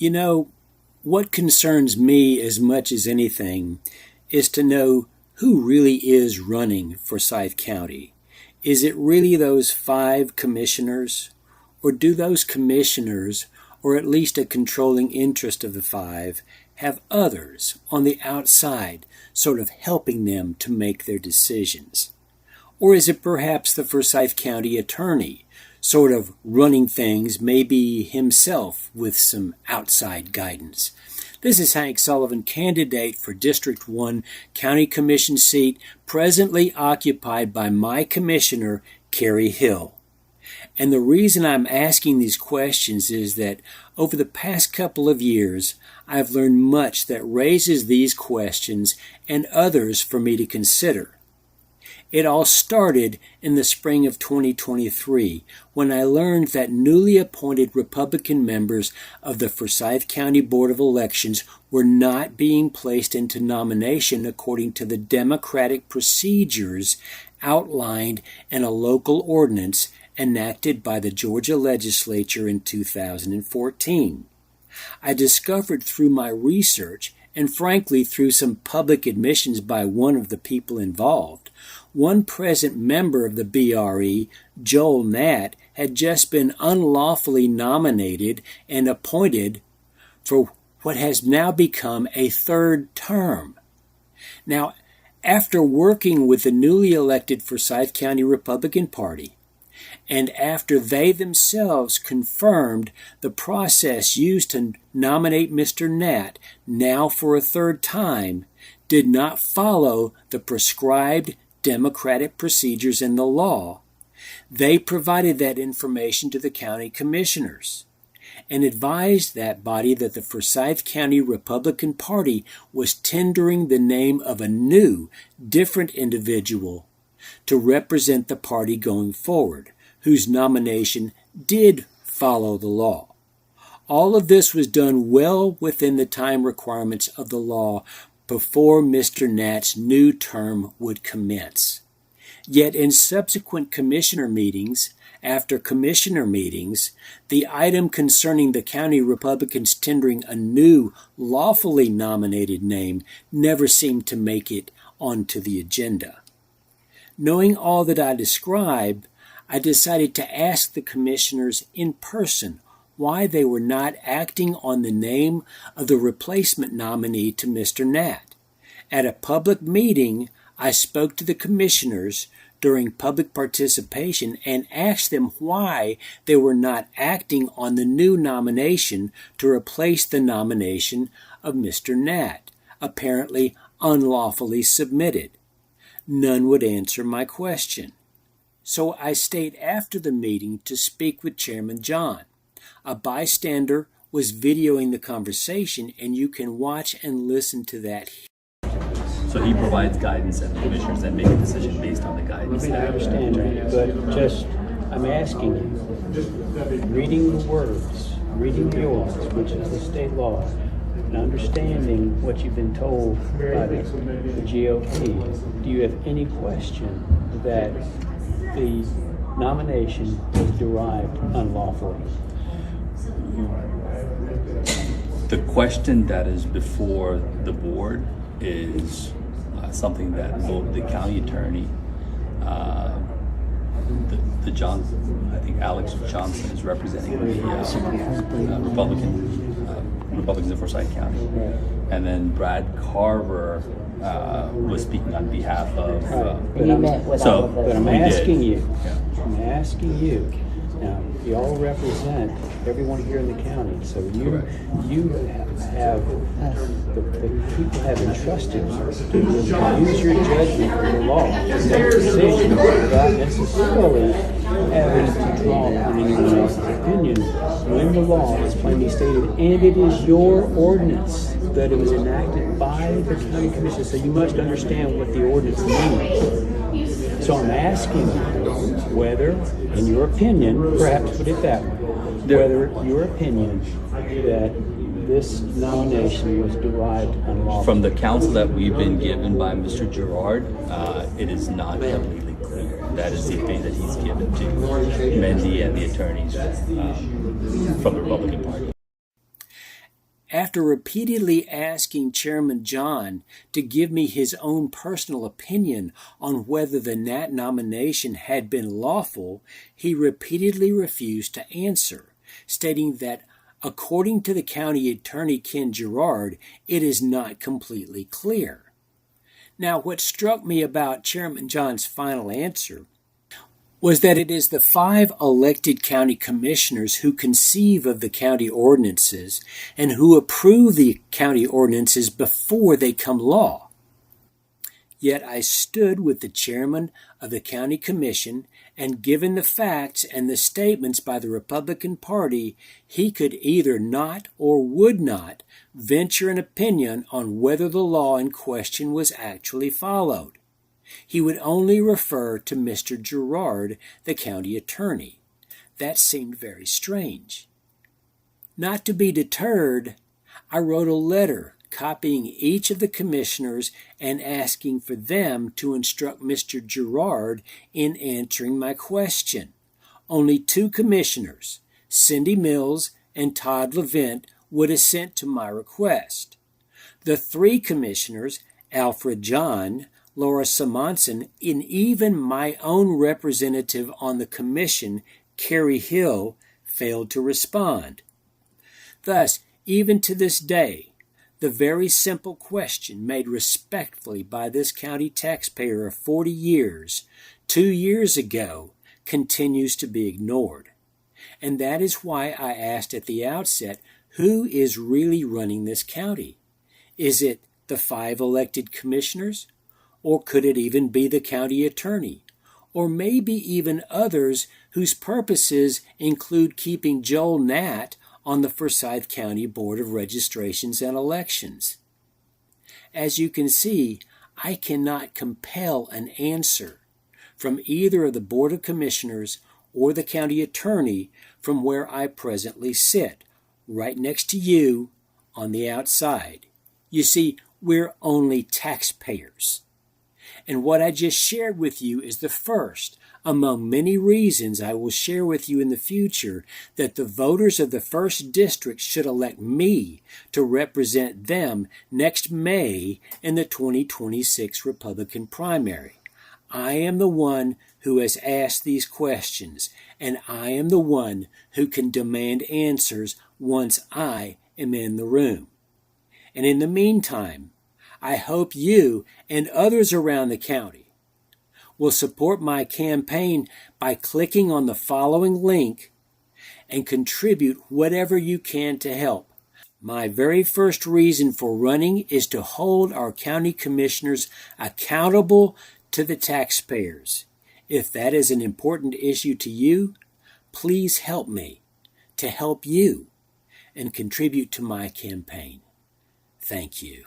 You know, what concerns me as much as anything is to know who really is running Forsyth County. Is it really those 5 commissioners? Or do those commissioners, or at least a controlling interest of the 5, have others on the outside sort of helping them to make their decisions? Or is it perhaps the Forsyth County attorney sort of running things, maybe himself with some outside guidance? This is Hank Sullivan, candidate for District 1 County Commission seat, presently occupied by my commissioner, Carrie Hill. And the reason I'm asking these questions is that over the past couple of years, I've learned much that raises these questions and others for me to consider. It all started in the spring of 2023 when I learned that newly appointed Republican members of the Forsyth County Board of Elections were not being placed into nomination according to the democratic procedures outlined in a local ordinance enacted by the Georgia legislature in 2014. I discovered through my research, and frankly through some public admissions by one of the people involved, one present member of the BRE, Joel Natt, had just been unlawfully nominated and appointed for what has now become a 3rd term. Now, after working with the newly elected Forsyth County Republican Party, and after they themselves confirmed the process used to nominate Mr. Natt, now for a 3rd time, did not follow the prescribed democratic procedures in the law, they provided that information to the county commissioners and advised that body that the Forsyth County Republican Party was tendering the name of a new, different individual to represent the party going forward, whose nomination did follow the law. All of this was done well within the time requirements of the law before Mr. Natt's new term would commence. Yet in subsequent commissioner meetings, after commissioner meetings, the item concerning the county Republicans tendering a new, lawfully nominated name never seemed to make it onto the agenda. Knowing all that I described, I decided to ask the commissioners in person why they were not acting on the name of the replacement nominee to Mr. Natt. At a public meeting, I spoke to the commissioners during public participation and asked them why they were not acting on the new nomination to replace the nomination of Mr. Natt, apparently unlawfully submitted. None would answer my question. So I stayed after the meeting to speak with Chairman John. A bystander was videoing the conversation, and you can watch and listen to that. So he provides guidance, and the commissioners then make a decision based on the guidance. I understand that, but just, I'm asking you, reading the words, reading yours, which is the state law, and understanding what you've been told by the GOP, do you have any question that the nomination was derived unlawfully? The question that is before the board is something that both the county attorney, the Johnson, I think Alex Johnson is representing the Republicans of Forsyth County, and then Brad Carver was speaking on behalf of. But I'm asking you. I'm asking you. Now, you all represent everyone here in the county, so you have the people have entrusted you to use your judgment in the law to make decisions without necessarily having to draw on anyone else's opinion when the law is plainly stated, and it is your ordinance that it was enacted by the county commission, so you must understand what the ordinance means. So I'm asking you whether, in your opinion, perhaps put it that way, whether your opinion that this nomination was derived unlawfully. From the counsel that we've been given by Mr. Gerard, it is not completely clear. That is the opinion that he's given to Mendy and the attorneys from the Republican Party. After repeatedly asking Chairman John to give me his own personal opinion on whether the Nat nomination had been lawful, he repeatedly refused to answer, stating that according to the county attorney Ken Gerard, it is not completely clear. Now, what struck me about Chairman John's final answer was that it is the 5 elected county commissioners who conceive of the county ordinances and who approve the county ordinances before they come law. Yet I stood with the chairman of the county commission, and given the facts and the statements by the Republican Party, he could either not or would not venture an opinion on whether the law in question was actually followed. He would only refer to Mr. Gerard, the county attorney. That seemed very strange. Not to be deterred, I wrote a letter copying each of the commissioners and asking for them to instruct Mr. Gerard in answering my question. Only 2 commissioners, Cindy Mills and Todd Levent, would assent to my request. The 3 commissioners, Alfred John, Laura Simonson, and even my own representative on the commission, Carrie Hill, failed to respond. Thus, even to this day, the very simple question made respectfully by this county taxpayer of 40 years, 2 years ago, continues to be ignored. And that is why I asked at the outset, who is really running this county? Is it the 5 elected commissioners? Or could it even be the county attorney? Or maybe even others whose purposes include keeping Joel Nat on the Forsyth County Board of Registrations and Elections? As you can see, I cannot compel an answer from either of the Board of Commissioners or the county attorney from where I presently sit, right next to you on the outside. You see, we're only taxpayers. And what I just shared with you is the first among many reasons I will share with you in the future that the voters of the 1st District should elect me to represent them next May in the 2026 Republican primary. I am the one who has asked these questions, and I am the one who can demand answers once I am in the room. And in the meantime, I hope you and others around the county will support my campaign by clicking on the following link and contribute whatever you can to help. My very first reason for running is to hold our county commissioners accountable to the taxpayers. If that is an important issue to you, please help me to help you and contribute to my campaign. Thank you.